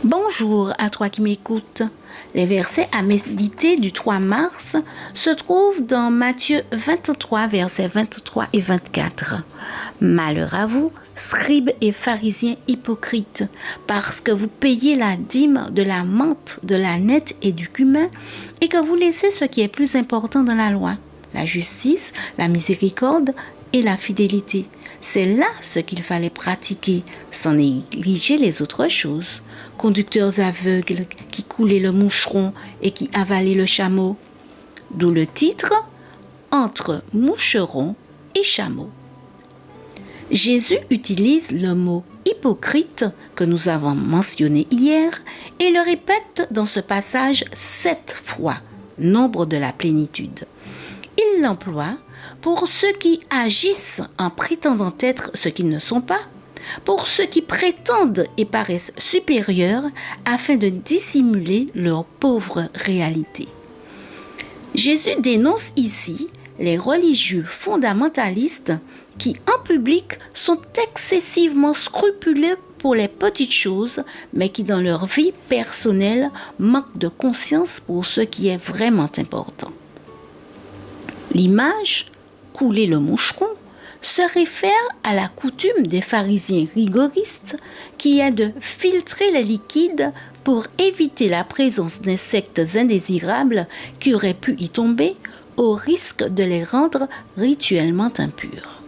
Bonjour à toi qui m'écoutes. Les versets à méditer du 3 mars se trouvent dans Matthieu 23, versets 23 et 24. Malheur à vous, scribes et pharisiens hypocrites, parce que vous payez la dîme de la menthe, de la nette et du cumin, et que vous laissez ce qui est plus important dans la loi, la justice, la miséricorde et la fidélité. C'est là ce qu'il fallait pratiquer, sans négliger les autres choses. Conducteurs aveugles qui coulaient le moucheron et qui avalaient le chameau. D'où le titre « Entre moucheron et chameau ». Jésus utilise le mot « hypocrite » que nous avons mentionné hier et le répète dans ce passage 7 fois, nombre de la plénitude. Il l'emploie pour ceux qui agissent en prétendant être ce qu'ils ne sont pas, pour ceux qui prétendent et paraissent supérieurs afin de dissimuler leur pauvre réalité. Jésus dénonce ici les religieux fondamentalistes qui, en public, sont excessivement scrupuleux pour les petites choses, mais qui, dans leur vie personnelle, manquent de conscience pour ce qui est vraiment important. L'image, couler le moucheron, se réfère à la coutume des pharisiens rigoristes qui est de filtrer les liquides pour éviter la présence d'insectes indésirables qui auraient pu y tomber au risque de les rendre rituellement impurs.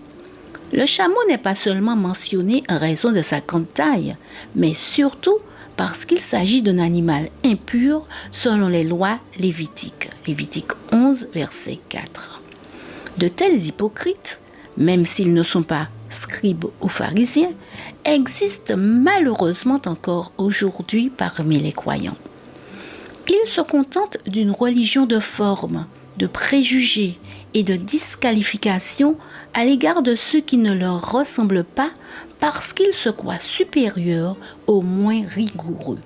Le chameau n'est pas seulement mentionné en raison de sa grande taille, mais surtout parce qu'il s'agit d'un animal impur selon les lois lévitiques. Lévitique 11, verset 4. De tels hypocrites, même s'ils ne sont pas scribes ou pharisiens, existent malheureusement encore aujourd'hui parmi les croyants. Ils se contentent d'une religion de forme, de préjugés et de disqualification à l'égard de ceux qui ne leur ressemblent pas parce qu'ils se croient supérieurs aux moins rigoureux.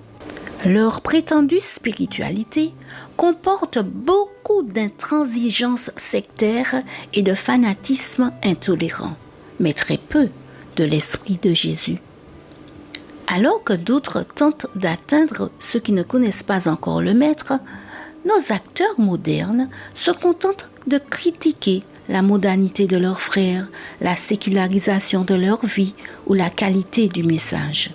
Leur prétendue spiritualité comporte beaucoup d'intransigeance sectaire et de fanatisme intolérant, mais très peu de l'esprit de Jésus. Alors que d'autres tentent d'atteindre ceux qui ne connaissent pas encore le Maître, nos acteurs modernes se contentent de critiquer la mondanité de leurs frères, la sécularisation de leur vie ou la qualité du message.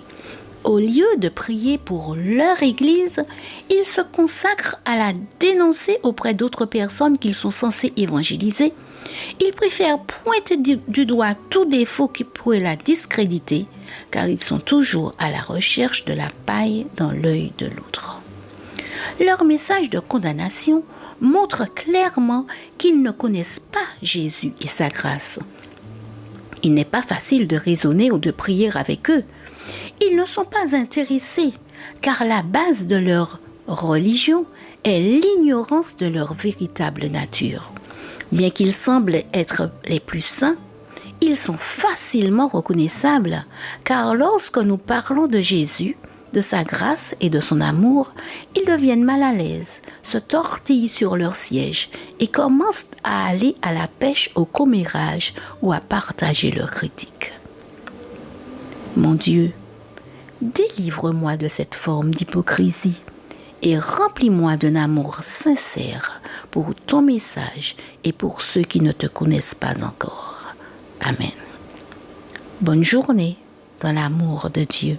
Au lieu de prier pour leur Église, ils se consacrent à la dénoncer auprès d'autres personnes qu'ils sont censés évangéliser. Ils préfèrent pointer du doigt tout défaut qui pourrait la discréditer, car ils sont toujours à la recherche de la paille dans l'œil de l'autre. Leur message de condamnation montre clairement qu'ils ne connaissent pas Jésus et sa grâce. Il n'est pas facile de raisonner ou de prier avec eux. Ils ne sont pas intéressés, car la base de leur religion est l'ignorance de leur véritable nature. Bien qu'ils semblent être les plus saints, ils sont facilement reconnaissables, car lorsque nous parlons de Jésus, de sa grâce et de son amour, ils deviennent mal à l'aise, se tortillent sur leur siège et commencent à aller à la pêche au commérage ou à partager leurs critiques. Mon Dieu, délivre-moi de cette forme d'hypocrisie et remplis-moi d'un amour sincère pour ton message et pour ceux qui ne te connaissent pas encore. Amen. Bonne journée dans l'amour de Dieu.